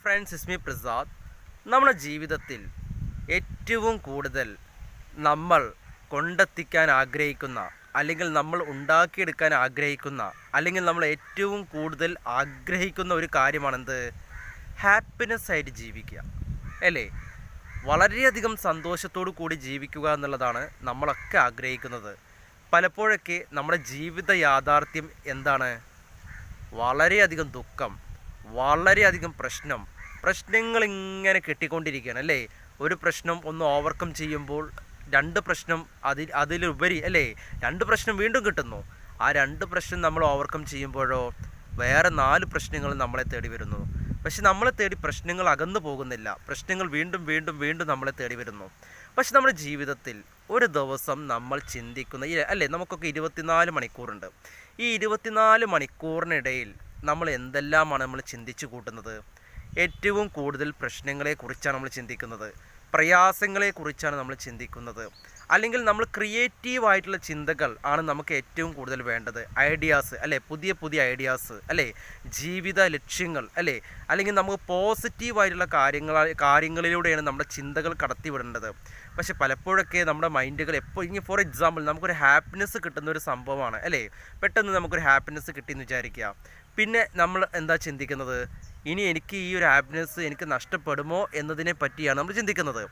Friends, ഇസ്മി പ്രസാദ്. നമ്മുടെ ജീവിതത്തിൽ ഏറ്റവും കൂടുതൽ നമ്മൾ കൊണ്ടെത്തിക്കാൻ ആഗ്രഹിക്കുന്ന, അല്ലെങ്കിൽ നമ്മൾ ഉണ്ടാക്കിയെടുക്കാൻ ആഗ്രഹിക്കുന്ന, അല്ലെങ്കിൽ നമ്മൾ ഏറ്റവും കൂടുതൽ ആഗ്രഹിക്കുന്ന ഒരു കാര്യമാണെന്ത്? ഹാപ്പിനെസ് ആയിട്ട് ജീവിക്കുക, അല്ലേ? വളരെയധികം സന്തോഷത്തോടു കൂടി ജീവിക്കുക എന്നുള്ളതാണ് നമ്മളൊക്കെ ആഗ്രഹിക്കുന്നത്. പലപ്പോഴൊക്കെ നമ്മുടെ ജീവിത യാഥാർത്ഥ്യം എന്താണ്? വളരെയധികം ദുഃഖം, വളരെയധികം പ്രശ്നങ്ങൾ ഇങ്ങനെ കെട്ടിക്കൊണ്ടിരിക്കുകയാണ്, അല്ലേ? ഒരു പ്രശ്നം ഒന്ന് ഓവർകം ചെയ്യുമ്പോൾ രണ്ട് പ്രശ്നം അതിലുപരി, അല്ലേ? രണ്ട് പ്രശ്നം വീണ്ടും കിട്ടുന്നു. ആ രണ്ട് പ്രശ്നം നമ്മൾ ഓവർകം ചെയ്യുമ്പോഴോ വേറെ 4 പ്രശ്നങ്ങൾ നമ്മളെ തേടി വരുന്നു. പക്ഷെ നമ്മളെ തേടി പ്രശ്നങ്ങൾ അകന്നു പോകുന്നില്ല, പ്രശ്നങ്ങൾ വീണ്ടും വീണ്ടും വീണ്ടും നമ്മളെ തേടി വരുന്നു. പക്ഷെ നമ്മുടെ ജീവിതത്തിൽ ഒരു ദിവസം നമ്മൾ ചിന്തിക്കുന്ന, അല്ലേ, നമുക്കൊക്കെ 24 മണിക്കൂറുണ്ട്. ഈ 24 മണിക്കൂറിനിടയിൽ നമ്മൾ എന്തെല്ലാമാണ് നമ്മൾ ചിന്തിച്ചു കൂട്ടുന്നത്? ഏറ്റവും കൂടുതൽ പ്രശ്നങ്ങളെക്കുറിച്ചാണ് നമ്മൾ ചിന്തിക്കുന്നത്, പ്രയാസങ്ങളെക്കുറിച്ചാണ് നമ്മൾ ചിന്തിക്കുന്നത്. അല്ലെങ്കിൽ നമ്മൾ ക്രിയേറ്റീവായിട്ടുള്ള ചിന്തകൾ ആണ് നമുക്ക് ഏറ്റവും കൂടുതൽ വേണ്ടത്. ഐഡിയാസ്, അല്ലേ? പുതിയ പുതിയ ഐഡിയാസ്, അല്ലേ? ജീവിത ലക്ഷ്യങ്ങൾ, അല്ലേ? അല്ലെങ്കിൽ നമുക്ക് പോസിറ്റീവായിട്ടുള്ള കാര്യങ്ങളിലൂടെയാണ് നമ്മുടെ ചിന്തകൾ കടത്തിവിടേണ്ടത്. പക്ഷെ പലപ്പോഴൊക്കെ നമ്മുടെ മൈൻഡുകൾ ഇനി ഫോർ എക്സാമ്പിൾ നമുക്കൊരു ഹാപ്പിനെസ് കിട്ടുന്ന ഒരു സംഭവമാണ്, അല്ലേ? പെട്ടെന്ന് നമുക്കൊരു ഹാപ്പിനെസ് കിട്ടിയെന്ന് വിചാരിക്കുക. പിന്നെ നമ്മൾ എന്താ ചിന്തിക്കുന്നത്? ഇനി എനിക്ക് ഈ ഒരു ഹാപ്പിനെസ് എനിക്ക് നഷ്ടപ്പെടുമോ എന്നതിനെ പറ്റിയാണ് നമ്മൾ ചിന്തിക്കുന്നത്.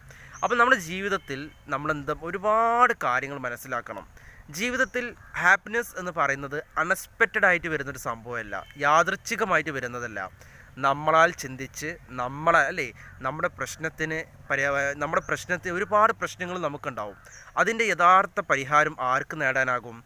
അപ്പോൾ നമ്മുടെ ജീവിതത്തിൽ ഒരുപാട് കാര്യങ്ങൾ മനസ്സിലാക്കണം. ജീവിതത്തിൽ ഹാപ്പിനെസ് എന്ന് പറയുന്നത് അൺഎക്സ്പെക്റ്റഡ് ആയിട്ട് വരുന്നൊരു സംഭവമല്ല, യാദൃച്ഛികമായിട്ട് വരുന്നതല്ല. നമ്മളാൽ ചിന്തിച്ച് അല്ലേ, നമ്മുടെ പ്രശ്നത്തിന് ഒരുപാട് പ്രശ്നങ്ങൾ നമുക്കുണ്ടാവും. അതിൻ്റെ യഥാർത്ഥ പരിഹാരം ആർക്ക് നേടാനാകും?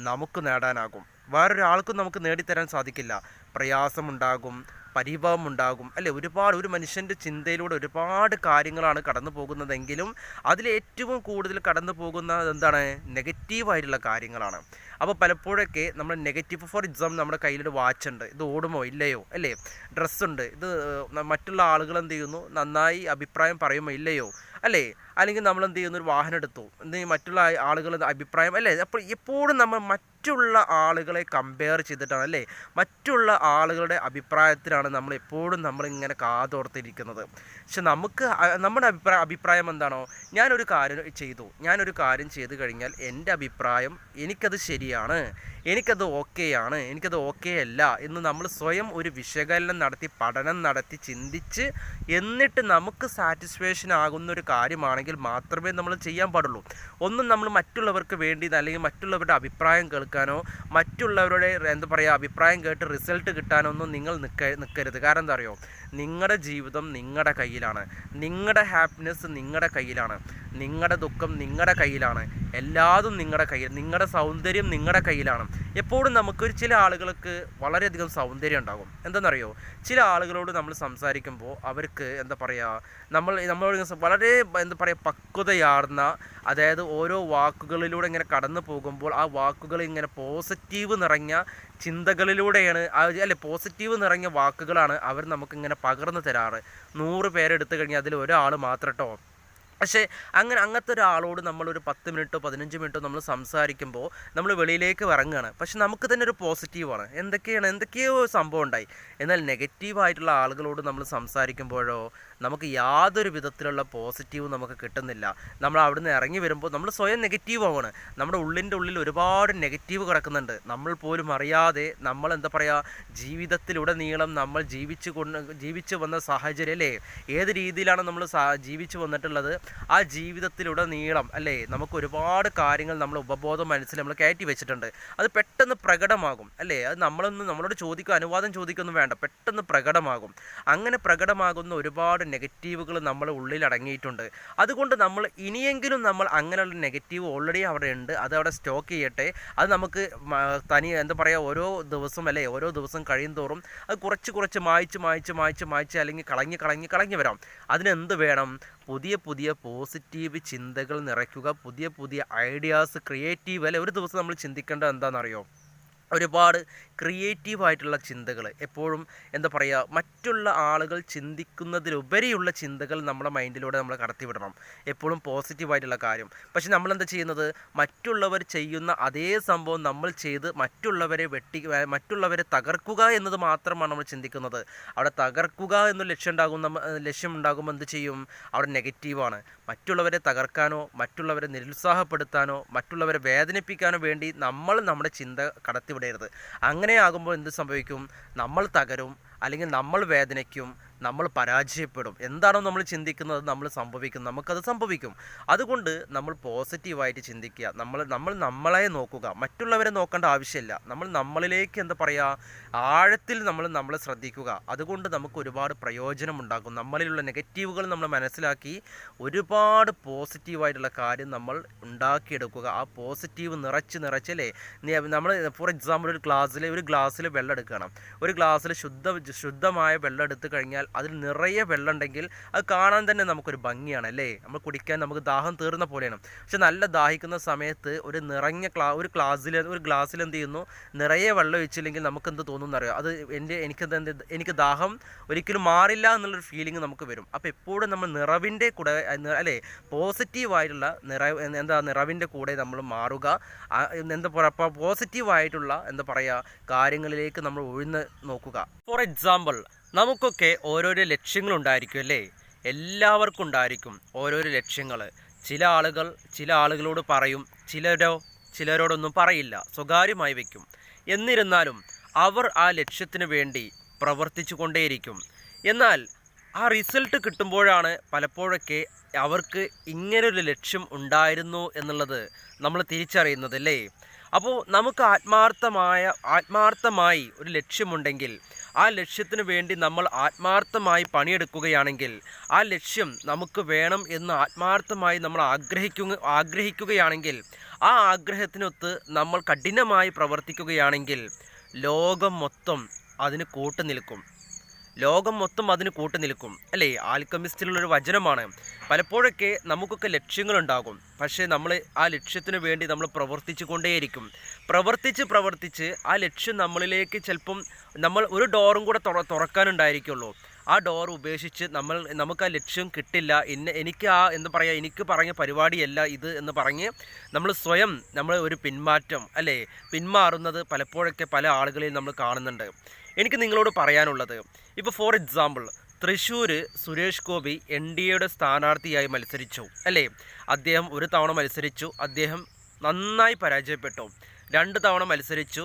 നമുക്ക് നേടാനാകും. വേറൊരാൾക്കും നമുക്ക് നേടിത്തരാൻ സാധിക്കില്ല. പ്രയാസമുണ്ടാകും, പരിഭവമുണ്ടാകും, അല്ലേ? ഒരു മനുഷ്യൻ്റെ ചിന്തയിലൂടെ ഒരുപാട് കാര്യങ്ങളാണ് കടന്നു പോകുന്നതെങ്കിലും അതിലേറ്റവും കൂടുതൽ കടന്നു പോകുന്നത് എന്താണ്? നെഗറ്റീവായിട്ടുള്ള കാര്യങ്ങളാണ്. അപ്പോൾ പലപ്പോഴൊക്കെ നമ്മൾ നെഗറ്റീവ്, ഫോർ എക്സാമ്പിൾ നമ്മുടെ കയ്യിലൊരു വാച്ചുണ്ട്, ഇത് ഓടുമോ ഇല്ലയോ, അല്ലേ? ഡ്രസ്സുണ്ട്, ഇത് മറ്റുള്ള ആളുകൾ എന്ത് ചെയ്യുന്നു, നന്നായി അഭിപ്രായം പറയുമോ ഇല്ലയോ, അല്ലേ? അല്ലെങ്കിൽ നമ്മൾ എന്ത് ചെയ്യുന്നു, ഒരു വാഹനം എടുത്തു, മറ്റുള്ള ആളുകൾ അഭിപ്രായം, അല്ലേ? അപ്പോൾ എപ്പോഴും നമ്മൾ മറ്റുള്ള ആളുകളെ കമ്പയർ ചെയ്തിട്ടാണ്, അല്ലേ? മറ്റുള്ള ആളുകളുടെ അഭിപ്രായത്തിലാണ് നമ്മൾ എപ്പോഴും നമ്മളിങ്ങനെ കാതോർത്തിരിക്കുന്നത്. പക്ഷെ നമ്മുടെ അഭിപ്രായം എന്താണോ? ഞാനൊരു കാര്യം ചെയ്തു കഴിഞ്ഞാൽ എൻ്റെ അഭിപ്രായം എനിക്കത് ശരിയാണ്, എനിക്കത് ഓക്കെയാണ്, എനിക്കത് ഓക്കെ അല്ല എന്ന് നമ്മൾ സ്വയം ഒരു വിശകലനം നടത്തി, പഠനം നടത്തി, ചിന്തിച്ച്, എന്നിട്ട് നമുക്ക് സാറ്റിസ്ഫാക്ഷൻ ആകുന്നൊരു കാര്യമാണെങ്കിൽ മാത്രമേ നമ്മൾ ചെയ്യാൻ പാടുള്ളൂ. ഒന്നും നമ്മൾ മറ്റുള്ളവർക്ക് വേണ്ടി, അല്ലെങ്കിൽ മറ്റുള്ളവരുടെ അഭിപ്രായം കേൾക്കാനോ, മറ്റുള്ളവരുടെ അഭിപ്രായം കേട്ട് റിസൾട്ട് കിട്ടാനോ ഒന്നും നിങ്ങൾ നിൽക്കരുത്. കാരണം എന്താ അറിയോ? നിങ്ങളുടെ ജീവിതം നിങ്ങളുടെ കയ്യിലാണ്, നിങ്ങളുടെ ഹാപ്പിനെസ് നിങ്ങളുടെ കയ്യിലാണ്, നിങ്ങളുടെ ദുഃഖം നിങ്ങളുടെ കയ്യിലാണ്, എല്ലാതും നിങ്ങളുടെ കയ്യിൽ, നിങ്ങളുടെ സൗന്ദര്യം നിങ്ങളുടെ കയ്യിലാണ്. എപ്പോഴും ചില ആളുകൾക്ക് വളരെയധികം സൗന്ദര്യം ഉണ്ടാകും. എന്താണെന്നറിയോ? ചില ആളുകളോട് നമ്മൾ സംസാരിക്കുമ്പോൾ അവർക്ക് നമ്മളോട് വളരെ പക്വതയാർന്ന, അതായത് ഓരോ വാക്കുകളിലൂടെ ഇങ്ങനെ കടന്നു പോകുമ്പോൾ ആ വാക്കുകൾ ഇങ്ങനെ പോസിറ്റീവ് നിറഞ്ഞ ചിന്തകളിലൂടെയാണ്, അല്ലെ, പോസിറ്റീവ് നിറഞ്ഞ വാക്കുകളാണ് അവർ നമുക്കിങ്ങനെ പകർന്നു തരാറ്. 100 പേരെടുത്തു കഴിഞ്ഞാൽ അതിൽ ഒരാൾ മാത്രം കേട്ടോ. പക്ഷേ അങ്ങനത്തെ ഒരാളോട് നമ്മളൊരു 10 മിനിറ്റോ 15 മിനിറ്റോ നമ്മൾ സംസാരിക്കുമ്പോൾ നമ്മൾ വെളിയിലേക്ക് ഇറങ്ങുകയാണ്. പക്ഷെ നമുക്ക് തന്നെ ഒരു പോസിറ്റീവാണ്, എന്തൊക്കെയോ സംഭവം ഉണ്ടായി. എന്നാൽ നെഗറ്റീവായിട്ടുള്ള ആളുകളോട് നമ്മൾ സംസാരിക്കുമ്പോഴോ നമുക്ക് യാതൊരു വിധത്തിലുള്ള പോസിറ്റീവ് നമുക്ക് കിട്ടുന്നില്ല. നമ്മൾ അവിടുന്ന് ഇറങ്ങി വരുമ്പോൾ നമ്മൾ സ്വയം നെഗറ്റീവാണ്. നമ്മുടെ ഉള്ളിൽ ഒരുപാട് നെഗറ്റീവ് കിടക്കുന്നുണ്ട്. നമ്മൾ പോലും അറിയാതെ നമ്മൾ ജീവിതത്തിലുടനീളം നമ്മൾ ജീവിച്ചു വന്ന സാഹചര്യം, അല്ലേ? ഏത് രീതിയിലാണ് നമ്മൾ ജീവിച്ചു വന്നിട്ടുള്ളത്, ആ ജീവിതത്തിലുടനീളം, അല്ലേ, നമുക്ക് ഒരുപാട് കാര്യങ്ങൾ നമ്മൾ ഉപബോധ മനസ്സിൽ നമ്മൾ കയറ്റി വെച്ചിട്ടുണ്ട്. അത് പെട്ടെന്ന് പ്രകടമാകും, അല്ലേ? അത് നമ്മളോട് അനുവാദം ചോദിക്കൊന്നും വേണ്ട, പെട്ടെന്ന് പ്രകടമാകും. അങ്ങനെ പ്രകടമാകുന്ന ഒരുപാട് നെഗറ്റീവുകൾ നമ്മുടെ ഉള്ളിൽ അടങ്ങിയിട്ടുണ്ട്. അതുകൊണ്ട് ഇനിയെങ്കിലും നമ്മൾ അങ്ങനെയുള്ള നെഗറ്റീവ് ഓൾറെഡി അവിടെ ഉണ്ട്, അത് അവിടെ സ്റ്റോക്ക് ചെയ്യട്ടെ. അത് നമുക്ക് ഓരോ ദിവസം, അല്ലേ, ഓരോ ദിവസം കഴിയും തോറും അത് കുറച്ച് മായ്ച്ച് അല്ലെങ്കിൽ കളഞ്ഞ് വരാം. അതിനെന്ത് വേണം? പുതിയ പുതിയ പോസിറ്റീവ് ചിന്തകൾ നിറയ്ക്കുക, പുതിയ ഐഡിയാസ്, ക്രിയേറ്റീവ്, അല്ലെ? ഒരു ദിവസം നമ്മൾ ചിന്തിക്കേണ്ടത് എന്താണെന്നറിയോ? ഒരുപാട് ക്രിയേറ്റീവായിട്ടുള്ള ചിന്തകൾ എപ്പോഴും എന്താ പറയുക, മറ്റുള്ള ആളുകൾ ചിന്തിക്കുന്നതിലുപരിയുള്ള ചിന്തകൾ നമ്മുടെ മൈൻഡിലൂടെ നമ്മൾ കടത്തിവിടണം. എപ്പോഴും പോസിറ്റീവായിട്ടുള്ള കാര്യം. പക്ഷെ നമ്മളെന്താ ചെയ്യുന്നത്, മറ്റുള്ളവർ ചെയ്യുന്ന അതേ സംഭവം നമ്മൾ ചെയ്ത് മറ്റുള്ളവരെ തകർക്കുക എന്നത് മാത്രമാണ് നമ്മൾ ചിന്തിക്കുന്നത്. അവിടെ തകർക്കുക എന്ന ലക്ഷ്യം ഉണ്ടാകുമ്പോൾ എന്ത് ചെയ്യും, അവിടെ നെഗറ്റീവാണ്. മറ്റുള്ളവരെ തകർക്കാനോ മറ്റുള്ളവരെ നിരുത്സാഹപ്പെടുത്താനോ മറ്റുള്ളവരെ വേദനിപ്പിക്കാനോ വേണ്ടി നമ്മുടെ ചിന്ത കടത്തിവിടരുത്. അങ്ങനെ ആകുമ്പോൾ എന്ത് സംഭവിക്കും, നമ്മൾ തകരും, അല്ലെങ്കിൽ നമ്മൾ വേദനിക്കും, നമ്മൾ പരാജയപ്പെടും. എന്താണോ നമ്മൾ ചിന്തിക്കുന്നത് നമുക്കത് സംഭവിക്കും. അതുകൊണ്ട് നമ്മൾ പോസിറ്റീവായിട്ട് ചിന്തിക്കുക. നമ്മൾ നമ്മളെ നോക്കുക, മറ്റുള്ളവരെ നോക്കേണ്ട ആവശ്യമില്ല. നമ്മളിലേക്ക് എന്താ പറയുക, ആഴത്തിൽ നമ്മളെ ശ്രദ്ധിക്കുക. അതുകൊണ്ട് നമുക്ക് ഒരുപാട് പ്രയോജനമുണ്ടാകും. നമ്മളിലുള്ള നെഗറ്റീവുകൾ നമ്മൾ മനസ്സിലാക്കി ഒരുപാട് പോസിറ്റീവായിട്ടുള്ള കാര്യം നമ്മൾ ഉണ്ടാക്കിയെടുക്കുക. ആ പോസിറ്റീവ് നിറച്ചല്ലേ, നമ്മൾ ഫോർ എക്സാമ്പിൾ ഒരു ഗ്ലാസ്സിൽ വെള്ളം എടുക്കണം. ഒരു ഗ്ലാസ്സിൽ ശുദ്ധമായ വെള്ളം എടുത്തു കഴിഞ്ഞാൽ അതിൽ നിറയെ വെള്ളം ഉണ്ടെങ്കിൽ അത് കാണാൻ തന്നെ നമുക്കൊരു ഭംഗിയാണ് അല്ലേ, നമ്മൾ കുടിക്കാൻ നമുക്ക് ദാഹം തീർന്ന പോലെയാണ്. പക്ഷെ നല്ല ദാഹിക്കുന്ന സമയത്ത് ഒരു ഗ്ലാസ്സിൽ എന്ത് ചെയ്യുന്നു, നിറയെ വെള്ളം ഒഴിച്ചില്ലെങ്കിൽ നമുക്ക് എന്ത് തോന്നുന്നു എന്നറിയാം, അത് എനിക്ക് ദാഹം ഒരിക്കലും മാറില്ല എന്നുള്ളൊരു ഫീലിംഗ് നമുക്ക് വരും. അപ്പോൾ എപ്പോഴും നമ്മൾ നിറവിൻ്റെ കൂടെ അല്ലേ, പോസിറ്റീവായിട്ടുള്ള നിറവിൻ്റെ കൂടെ നമ്മൾ മാറുക. എന്താ പറയുക, പോസിറ്റീവായിട്ടുള്ള എന്താ പറയുക കാര്യങ്ങളിലേക്ക് നമ്മൾ ഉഴുന്ന് നോക്കുക. ഫോർ എക്സാമ്പിൾ, നമുക്കൊക്കെ ഓരോരോ ലക്ഷ്യങ്ങളുണ്ടായിരിക്കും അല്ലേ, എല്ലാവർക്കും ഉണ്ടായിരിക്കും ഓരോരോ ലക്ഷ്യങ്ങൾ. ചില ആളുകളോട് പറയും, ചിലരോടൊന്നും പറയില്ല, സ്വകാര്യമായി വയ്ക്കും. എന്നിരുന്നാലും അവർ ആ ലക്ഷ്യത്തിന് വേണ്ടി പ്രവർത്തിച്ചു കൊണ്ടേയിരിക്കും. എന്നാൽ ആ റിസൾട്ട് കിട്ടുമ്പോഴാണ് പലപ്പോഴൊക്കെ അവർക്ക് ഇങ്ങനൊരു ലക്ഷ്യം ഉണ്ടായിരുന്നു എന്നുള്ളത് നമ്മൾ തിരിച്ചറിയുന്നത് അല്ലേ. അപ്പോൾ നമുക്ക് ആത്മാർത്ഥമായി ഒരു ലക്ഷ്യമുണ്ടെങ്കിൽ, ആ ലക്ഷ്യത്തിന് വേണ്ടി നമ്മൾ ആത്മാർത്ഥമായി പണിയെടുക്കുകയാണെങ്കിൽ, ആ ലക്ഷ്യം നമുക്ക് വേണം എന്ന് ആത്മാർത്ഥമായി നമ്മൾ ആഗ്രഹിക്കുകയാണെങ്കിൽ, ആ ആഗ്രഹത്തിനൊത്ത് നമ്മൾ കഠിനമായി പ്രവർത്തിക്കുകയാണെങ്കിൽ ലോകം മൊത്തം അതിന് കൂട്ടുനിൽക്കും അല്ലേ. ആൽക്കമിസ്റ്റിലുള്ളൊരു വചനമാണ്. പലപ്പോഴൊക്കെ നമുക്കൊക്കെ ലക്ഷ്യങ്ങളുണ്ടാകും, പക്ഷേ നമ്മൾ ആ ലക്ഷ്യത്തിന് വേണ്ടി നമ്മൾ പ്രവർത്തിച്ചു കൊണ്ടേയിരിക്കും. പ്രവർത്തിച്ച് ആ ലക്ഷ്യം നമ്മളിലേക്ക് ചിലപ്പം നമ്മൾ ഒരു ഡോറും കൂടെ തുറക്കാനുണ്ടായിരിക്കുള്ളൂ. ആ ഡോർ ഉപേക്ഷിച്ച് നമുക്ക് ആ ലക്ഷ്യം കിട്ടില്ല, എനിക്ക് പറഞ്ഞ പരിപാടിയല്ല ഇത് എന്ന് പറഞ്ഞ് നമ്മൾ ഒരു പിന്മാറുന്നത് പലപ്പോഴൊക്കെ പല ആളുകളെയും നമ്മൾ കാണുന്നുണ്ട്. എനിക്ക് നിങ്ങളോട് പറയാനുള്ളത്, ഇപ്പോൾ ഫോർ എക്സാമ്പിൾ തൃശ്ശൂർ സുരേഷ് ഗോപി NDAയുടെ സ്ഥാനാർത്ഥിയായി മത്സരിച്ചു അല്ലേ. അദ്ദേഹം ഒരു തവണ മത്സരിച്ചു, അദ്ദേഹം നന്നായി പരാജയപ്പെട്ടു. 2 തവണ മത്സരിച്ചു,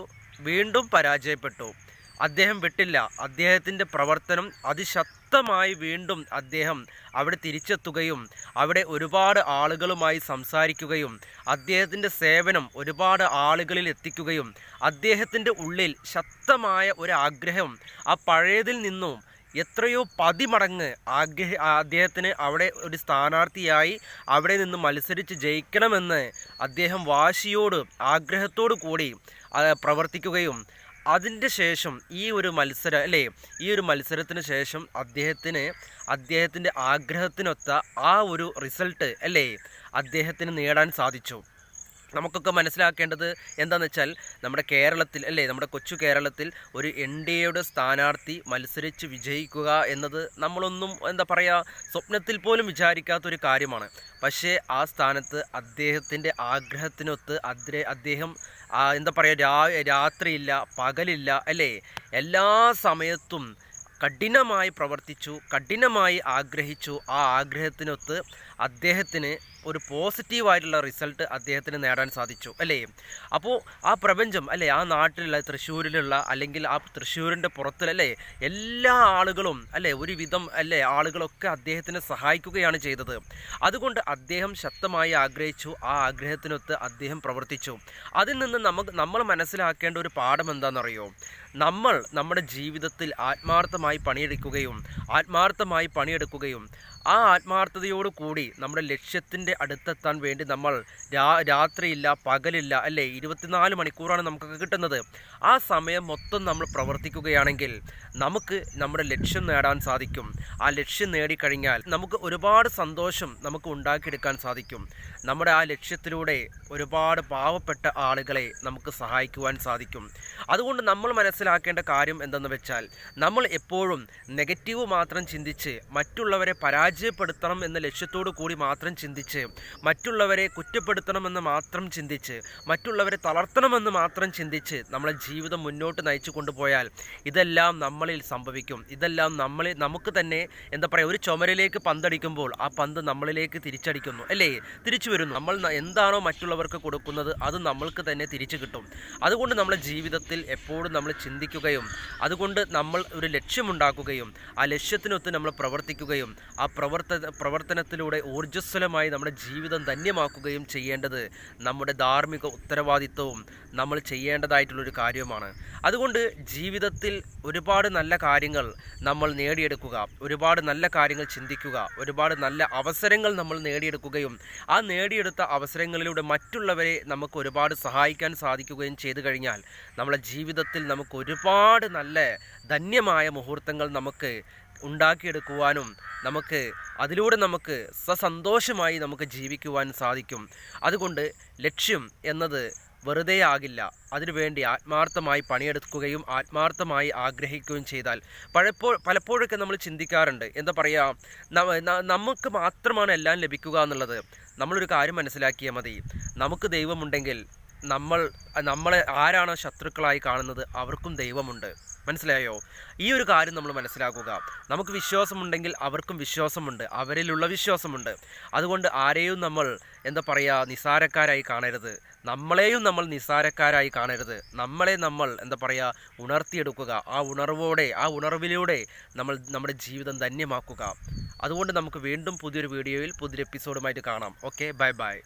വീണ്ടും പരാജയപ്പെട്ടു. അദ്ദേഹം വിട്ടില്ല. അദ്ദേഹത്തിൻ്റെ പ്രവർത്തനം അതിശക്തമായി വീണ്ടും അദ്ദേഹം അവിടെ തിരിച്ചെത്തുകയും അവിടെ ഒരുപാട് ആളുകളുമായി സംസാരിക്കുകയും അദ്ദേഹത്തിൻ്റെ സേവനം ഒരുപാട് ആളുകളിൽ എത്തിക്കുകയും അദ്ദേഹത്തിൻ്റെ ഉള്ളിൽ ശക്തമായ ഒരു ആഗ്രഹം ആ പഴയതിൽ നിന്നും എത്രയോ 10 മടങ്ങ് അദ്ദേഹത്തിന് അവിടെ ഒരു സ്ഥാനാർത്ഥിയായി അവിടെ നിന്ന് മത്സരിച്ച് ജയിക്കണമെന്ന് അദ്ദേഹം ആഗ്രഹത്തോടു കൂടി പ്രവർത്തിക്കുകയും അതിൻ്റെ ശേഷം ഈ ഒരു മത്സരത്തിന് ശേഷം അദ്ദേഹത്തിൻ്റെ ആഗ്രഹത്തിനൊത്ത ആ ഒരു റിസൾട്ട് അല്ലേ അദ്ദേഹത്തിന് നേടാൻ സാധിച്ചു. നമുക്കൊക്കെ മനസ്സിലാക്കേണ്ടത് എന്താണെന്ന് വെച്ചാൽ, നമ്മുടെ കേരളത്തിൽ അല്ലേ, നമ്മുടെ കൊച്ചു കേരളത്തിൽ ഒരു NDAയുടെ സ്ഥാനാർത്ഥി മത്സരിച്ച് വിജയിക്കുക എന്നത് നമ്മളൊന്നും സ്വപ്നത്തിൽ പോലും വിചാരിക്കാത്തൊരു കാര്യമാണ്. പക്ഷേ ആ സ്ഥാനത്ത് അദ്ദേഹത്തിൻ്റെ ആഗ്രഹത്തിനൊത്ത് അദ്ദേഹം രാത്രിയില്ല പകലില്ല അല്ലേ, എല്ലാ സമയത്തും കഠിനമായി പ്രവർത്തിച്ചു, കഠിനമായി ആഗ്രഹിച്ചു. ആ ആഗ്രഹത്തിനൊത്ത് അദ്ദേഹത്തിന് ഒരു പോസിറ്റീവായിട്ടുള്ള റിസൾട്ട് അദ്ദേഹത്തിന് നേടാൻ സാധിച്ചു അല്ലേ. അപ്പോൾ ആ പ്രപഞ്ചം അല്ലേ, ആ നാട്ടിലുള്ള തൃശ്ശൂരിലുള്ള അല്ലെങ്കിൽ ആ തൃശ്ശൂരിൻ്റെ പുറത്തിലല്ലേ എല്ലാ ആളുകളും അല്ലേ ഒരുവിധം അല്ലേ ആളുകളൊക്കെ അദ്ദേഹത്തിനെ സഹായിക്കുകയാണ് ചെയ്തത്. അതുകൊണ്ട് അദ്ദേഹം ശക്തമായി ആഗ്രഹിച്ചു, ആ ആഗ്രഹത്തിനൊത്ത് അദ്ദേഹം പ്രവർത്തിച്ചു. അതിൽ നിന്ന് നമ്മൾ മനസ്സിലാക്കേണ്ട ഒരു പാഠം എന്താണെന്നറിയോ, നമ്മുടെ ജീവിതത്തിൽ ആത്മാർത്ഥമായി പണിയെടുക്കുകയും ആ ആത്മാർത്ഥതയോട് കൂടി നമ്മുടെ ലക്ഷ്യത്തിൻ്റെ അടുത്തെത്താൻ വേണ്ടി നമ്മൾ രാത്രിയില്ല പകലില്ല അല്ലേ 24 മണിക്കൂറാണ് നമുക്കൊക്കെ കിട്ടുന്നത്. ആ സമയം മൊത്തം നമ്മൾ പ്രവർത്തിക്കുകയാണെങ്കിൽ നമുക്ക് നമ്മുടെ ലക്ഷ്യം നേടാൻ സാധിക്കും. ആ ലക്ഷ്യം നേടിക്കഴിഞ്ഞാൽ നമുക്ക് ഒരുപാട് സന്തോഷം നമുക്ക് ഉണ്ടാക്കിയെടുക്കാൻ സാധിക്കും. നമ്മുടെ ആ ലക്ഷ്യത്തിലൂടെ ഒരുപാട് പാവപ്പെട്ട ആളുകളെ നമുക്ക് സഹായിക്കുവാൻ സാധിക്കും. അതുകൊണ്ട് നമ്മൾ മനസ്സിലാക്കേണ്ട കാര്യം എന്തെന്ന് വെച്ചാൽ, നമ്മൾ എപ്പോഴും നെഗറ്റീവ് മാത്രം ചിന്തിച്ച് മറ്റുള്ളവരെ പരാജയപ്പെടുത്തണം എന്ന ലക്ഷ്യത്തോടു കൂടി മാത്രം ചിന്തിച്ച്, മറ്റുള്ളവരെ കുറ്റപ്പെടുത്തണമെന്ന് മാത്രം ചിന്തിച്ച്, മറ്റുള്ളവരെ തളർത്തണമെന്ന് മാത്രം ചിന്തിച്ച് നമ്മളെ ജീവിതം മുന്നോട്ട് നയിച്ചു കൊണ്ടുപോയാൽ ഇതെല്ലാം നമ്മളിൽ സംഭവിക്കും. ഇതെല്ലാം നമുക്ക് തന്നെ എന്താ പറയുക, ഒരു ചുമരിലേക്ക് പന്തടിക്കുമ്പോൾ ആ പന്ത് നമ്മളിലേക്ക് തിരിച്ചടിക്കുന്നു അല്ലേ, തിരിച്ചു വരുന്നു. നമ്മൾ എന്താണോ മറ്റുള്ളവർക്ക് കൊടുക്കുന്നത് അത് നമ്മൾക്ക് തന്നെ തിരിച്ചു കിട്ടും. അതുകൊണ്ട് നമ്മുടെ ജീവിതത്തിൽ എപ്പോഴും നമ്മൾ ചിന്തിക്കുകയും അതുകൊണ്ട് നമ്മൾ ഒരു ലക്ഷ്യമുണ്ടാക്കുകയും ആ ലക്ഷ്യത്തിനൊത്ത് നമ്മൾ പ്രവർത്തിക്കുകയും ആ പ്രവർത്തനത്തിലൂടെ ഊർജ്ജസ്വലമായി നമ്മുടെ ജീവിതം ധന്യമാക്കുകയും ചെയ്യേണ്ടത് നമ്മുടെ ധാർമ്മിക ഉത്തരവാദിത്വവും നമ്മൾ ചെയ്യേണ്ടതായിട്ടുള്ളൊരു കാര്യമാണ്. അതുകൊണ്ട് ജീവിതത്തിൽ ഒരുപാട് നല്ല കാര്യങ്ങൾ നമ്മൾ നേടിയെടുക്കുക, ഒരുപാട് നല്ല കാര്യങ്ങൾ ചിന്തിക്കുക, ഒരുപാട് നല്ല അവസരങ്ങൾ നമ്മൾ നേടിയെടുക്കുകയും ആ നേടിയെടുത്ത അവസരങ്ങളിലൂടെ മറ്റുള്ളവരെ നമുക്ക് ഒരുപാട് സഹായിക്കാൻ സാധിക്കുകയും ചെയ്തു കഴിഞ്ഞാൽ നമ്മളെ ജീവിതത്തിൽ നമുക്ക് ഒരുപാട് നല്ല ധന്യമായ മുഹൂർത്തങ്ങൾ നമുക്ക് ഉണ്ടാക്കിയെടുക്കുവാനും അതിലൂടെ നമുക്ക് സസന്തോഷമായി നമുക്ക് ജീവിക്കുവാൻ സാധിക്കും. അതുകൊണ്ട് ലക്ഷ്യം എന്നത് വെറുതെ ആകില്ല. അതിനുവേണ്ടി ആത്മാർത്ഥമായി പണിയെടുക്കുകയും ആത്മാർത്ഥമായി ആഗ്രഹിക്കുകയും ചെയ്താൽ പലപ്പോഴൊക്കെ നമ്മൾ ചിന്തിക്കാറുണ്ട്, എന്താ പറയുക, നമുക്ക് മാത്രമാണ് എല്ലാം ലഭിക്കുക എന്നുള്ളത്. നമ്മളൊരു കാര്യം മനസ്സിലാക്കിയാൽ മതി, നമുക്ക് ദൈവമുണ്ടെങ്കിൽ നമ്മളെ ആരാണോ ശത്രുക്കളായി കാണുന്നത് അവർക്കും ദൈവമുണ്ട്. മനസ്സിലായോ? ഈ ഒരു കാര്യം നമ്മൾ മനസ്സിലാക്കുക. നമുക്ക് വിശ്വാസമുണ്ടെങ്കിൽ അവർക്കും വിശ്വാസമുണ്ട്, അവരിലുള്ള വിശ്വാസമുണ്ട്. അതുകൊണ്ട് ആരെയും നമ്മൾ എന്താ പറയുക നിസ്സാരക്കാരായി കാണരുത്, നമ്മളെയും നമ്മൾ നിസ്സാരക്കാരായി കാണരുത്. നമ്മളെ നമ്മൾ എന്താ പറയുക ഉണർത്തിയെടുക്കുക. ആ ഉണർവിലൂടെ നമ്മൾ നമ്മുടെ ജീവിതം ധന്യമാക്കുക. അതുകൊണ്ട് നമുക്ക് വീണ്ടും പുതിയൊരു വീഡിയോയിൽ പുതിയൊരു എപ്പിസോഡുമായിട്ട് കാണാം. Okay, bye bye.